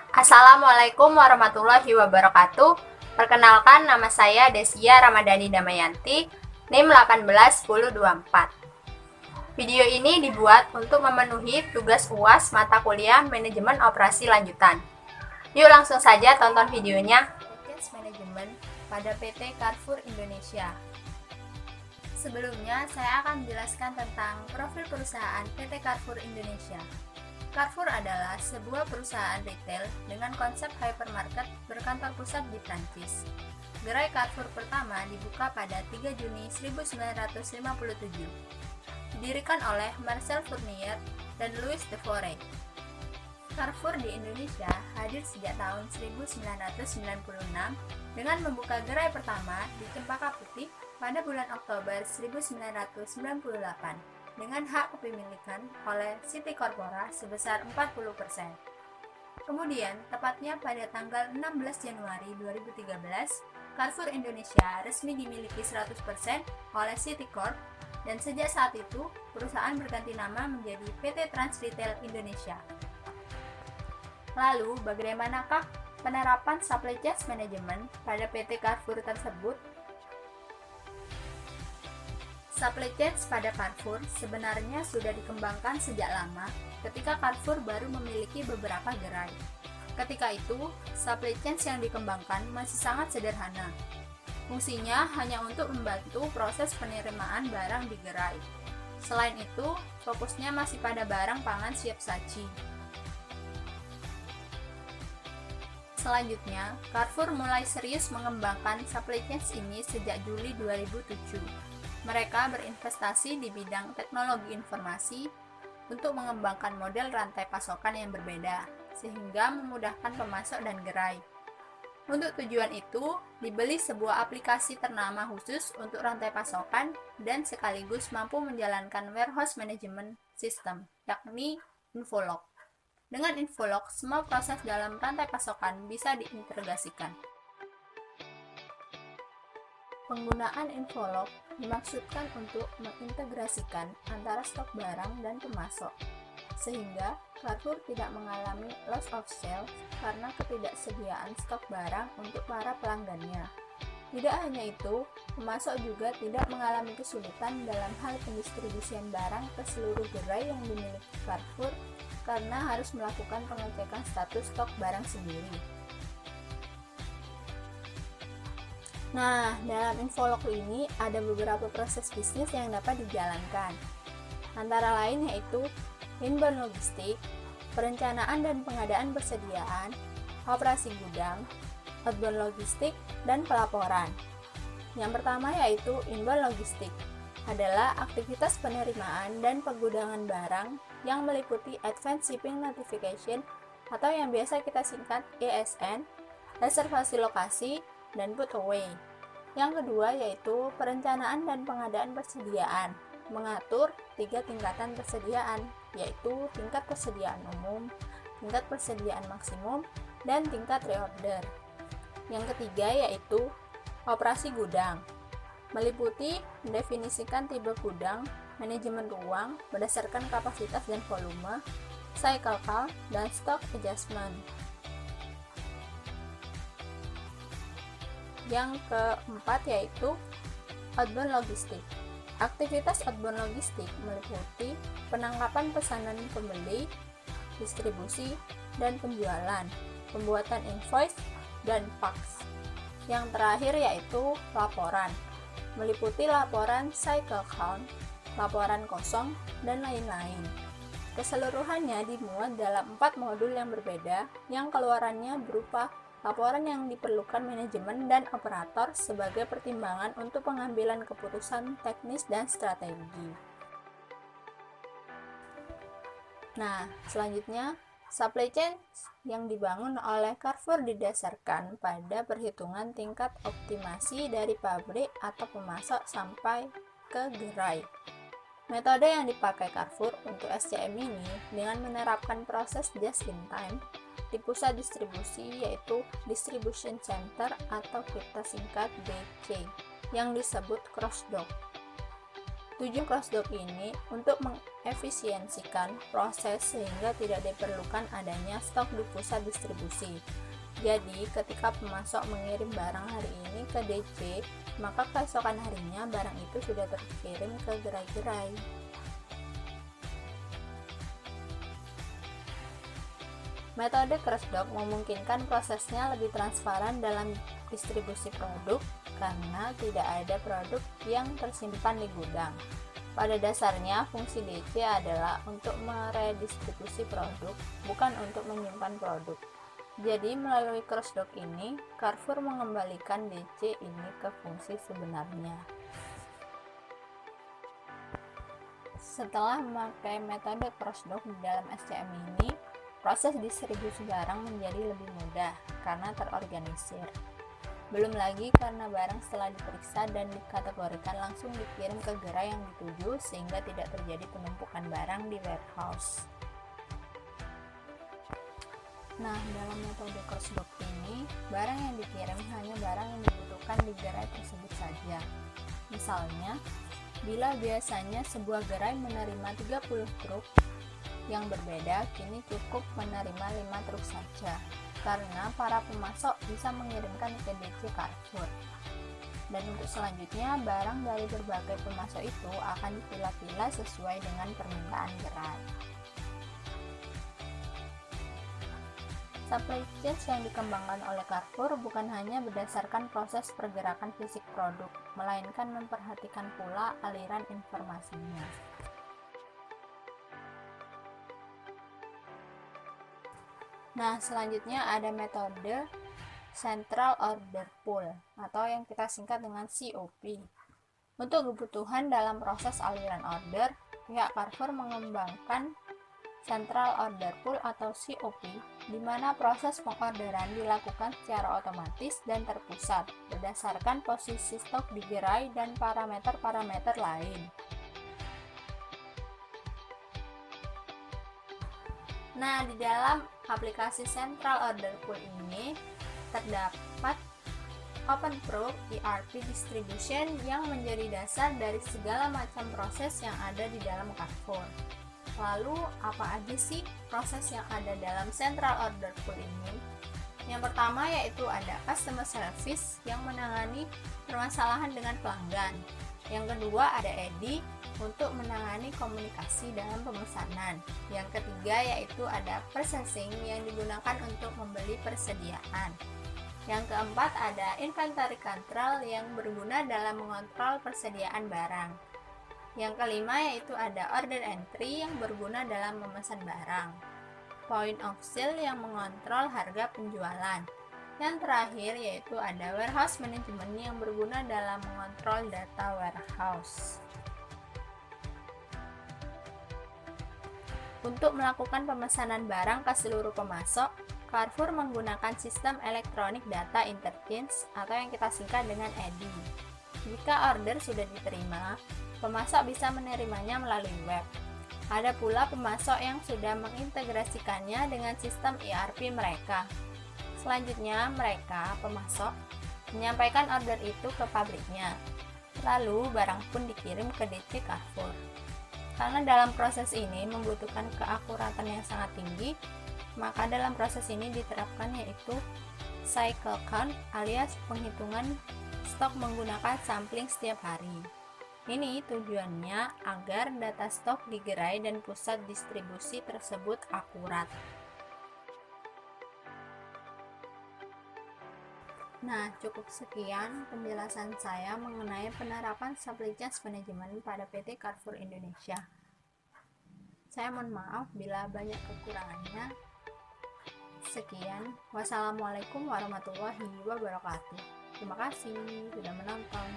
Assalamualaikum warahmatullahi wabarakatuh. Perkenalkan, nama saya Desia Ramadhani Damayanti, NIM 1810224. Video ini dibuat untuk memenuhi tugas UAS mata kuliah Manajemen Operasi Lanjutan. Yuk langsung saja tonton videonya. Manajemen pada PT Carrefour Indonesia. Sebelumnya, saya akan menjelaskan tentang profil perusahaan PT Carrefour Indonesia. Carrefour adalah sebuah perusahaan retail dengan konsep hypermarket berkantor pusat di Prancis. Gerai Carrefour pertama dibuka pada 3 Juni 1957. Didirikan oleh Marcel Fournier dan Louis Deforest. Carrefour di Indonesia hadir sejak tahun 1996 dengan membuka gerai pertama di Cempaka Putih pada bulan Oktober 1998 dengan hak kepemilikan oleh City Corpora sebesar 40%. Kemudian, tepatnya pada tanggal 16 Januari 2013, Carrefour Indonesia resmi dimiliki 100% oleh City Corp, dan sejak saat itu, perusahaan berganti nama menjadi PT Trans Retail Indonesia. Lalu, bagaimanakah penerapan supply chain management pada PT Carrefour tersebut? Supply chain pada Carrefour sebenarnya sudah dikembangkan sejak lama ketika Carrefour baru memiliki beberapa gerai. Ketika itu, supply chain yang dikembangkan masih sangat sederhana. Fungsinya hanya untuk membantu proses penerimaan barang di gerai. Selain itu, fokusnya masih pada barang pangan siap saji. Selanjutnya, Carrefour mulai serius mengembangkan supply chain ini sejak Juli 2007. Mereka berinvestasi di bidang teknologi informasi untuk mengembangkan model rantai pasokan yang berbeda, sehingga memudahkan pemasok dan gerai. Untuk tujuan itu, dibeli sebuah aplikasi ternama khusus untuk rantai pasokan dan sekaligus mampu menjalankan warehouse management system, yakni Infolog. Dengan Infolog, semua proses dalam rantai pasokan bisa diintegrasikan. Penggunaan Infolog dimaksudkan untuk mengintegrasikan antara stok barang dan pemasok, sehingga Carrefour tidak mengalami loss of sales karena ketidaksediaan stok barang untuk para pelanggannya. Tidak hanya itu, pemasok juga tidak mengalami kesulitan dalam hal pendistribusian barang ke seluruh gerai yang dimiliki Carrefour karena harus melakukan pengecekan status stok barang sendiri. Nah, dalam Infolog ini ada beberapa proses bisnis yang dapat dijalankan. Antara lain yaitu inbound logistik, perencanaan dan pengadaan persediaan, operasi gudang, outbound logistik, dan pelaporan. Yang pertama yaitu inbound logistik, adalah aktivitas penerimaan dan penggudangan barang yang meliputi Advanced Shipping Notification atau yang biasa kita singkat ASN, reservasi lokasi, dan put away. Yang kedua yaitu perencanaan dan pengadaan persediaan, mengatur 3 tingkatan persediaan, yaitu tingkat persediaan umum, tingkat persediaan maksimum, dan tingkat reorder. Yang ketiga yaitu operasi gudang, meliputi mendefinisikan tipe gudang, manajemen ruang berdasarkan kapasitas dan volume, cycle count, dan stock adjustment. Yang keempat yaitu outbound logistik. Aktivitas outbound logistik meliputi penangkapan pesanan pembeli, distribusi, dan penjualan, pembuatan invoice, dan fax. Yang terakhir yaitu laporan, meliputi laporan cycle count, laporan kosong, dan lain-lain. Keseluruhannya dimuat dalam 4 modul yang berbeda yang keluarannya berupa laporan yang diperlukan manajemen dan operator sebagai pertimbangan untuk pengambilan keputusan teknis dan strategi. Nah, selanjutnya, supply chain yang dibangun oleh Carrefour didasarkan pada perhitungan tingkat optimasi dari pabrik atau pemasok sampai ke gerai. Metode yang dipakai Carrefour untuk SCM ini dengan menerapkan proses just in time di pusat distribusi yaitu Distribution Center atau kita singkat DC yang disebut cross dock. Tujuan cross-dock ini untuk mengefisiensikan proses sehingga tidak diperlukan adanya stok di pusat distribusi. Jadi, ketika pemasok mengirim barang hari ini ke DC, maka keesokan harinya barang itu sudah terkirim ke gerai-gerai. Metode cross-dock memungkinkan prosesnya lebih transparan dalam distribusi produk karena tidak ada produk yang tersimpan di gudang. Pada dasarnya, fungsi DC adalah untuk meredistribusi produk, bukan untuk menyimpan produk. Jadi, melalui cross-dock ini, Carrefour mengembalikan DC ini ke fungsi sebenarnya. Setelah memakai metode cross-dock di dalam SCM ini, proses distribusi barang menjadi lebih mudah karena terorganisir. Belum lagi karena barang setelah diperiksa dan dikategorikan langsung dikirim ke gerai yang dituju sehingga tidak terjadi penumpukan barang di warehouse. Nah, dalam metode cross-dock ini, barang yang dikirim hanya barang yang dibutuhkan di gerai tersebut saja. Misalnya, bila biasanya sebuah gerai menerima 30 truk yang berbeda, kini cukup menerima 5 truk saja. Karena para pemasok bisa mengirimkan ke DC Carrefour. Dan untuk selanjutnya, barang dari berbagai pemasok itu akan dipilah-pilah sesuai dengan permintaan gerai. Supply chain yang dikembangkan oleh Carrefour bukan hanya berdasarkan proses pergerakan fisik produk, melainkan memperhatikan pula aliran informasinya. Nah, selanjutnya ada metode Central Order Pool atau yang kita singkat dengan COP. Untuk kebutuhan dalam proses aliran order, pihak Carrefour mengembangkan Central Order Pool atau COP, di mana proses pengorderan dilakukan secara otomatis dan terpusat berdasarkan posisi stok di gerai dan parameter-parameter lain. Nah, di dalam aplikasi Central Order Pool ini terdapat OpenPro ERP Distribution yang menjadi dasar dari segala macam proses yang ada di dalam Carrefour. Lalu, apa aja sih proses yang ada dalam Central Order Pool ini? Yang pertama yaitu ada Customer Service yang menangani permasalahan dengan pelanggan. Yang kedua ada EDI untuk menangani komunikasi dalam pemesanan. Yang ketiga yaitu ada Purchasing yang digunakan untuk membeli persediaan. Yang keempat ada Inventory Control yang berguna dalam mengontrol persediaan barang. Yang kelima yaitu ada Order Entry yang berguna dalam memesan barang. Point of Sale yang mengontrol harga penjualan. Yang terakhir yaitu ada Warehouse Management yang berguna dalam mengontrol data warehouse. Untuk melakukan pemesanan barang ke seluruh pemasok, Carrefour menggunakan sistem Electronic Data Interchange atau yang kita singkat dengan EDI. Jika order sudah diterima, pemasok bisa menerimanya melalui web. Ada pula pemasok yang sudah mengintegrasikannya dengan sistem ERP mereka. Selanjutnya, mereka, pemasok, menyampaikan order itu ke pabriknya. Lalu, barang pun dikirim ke DC Carrefour. Karena dalam proses ini membutuhkan keakuratan yang sangat tinggi, maka dalam proses ini diterapkan yaitu cycle count alias penghitungan stok menggunakan sampling setiap hari. Ini tujuannya agar data stok di gerai dan pusat distribusi tersebut akurat. Nah, cukup sekian penjelasan saya mengenai penerapan supply chain management pada PT Carrefour Indonesia. Saya mohon maaf bila banyak kekurangannya. Sekian, wassalamualaikum warahmatullahi wabarakatuh. Terima kasih sudah menonton.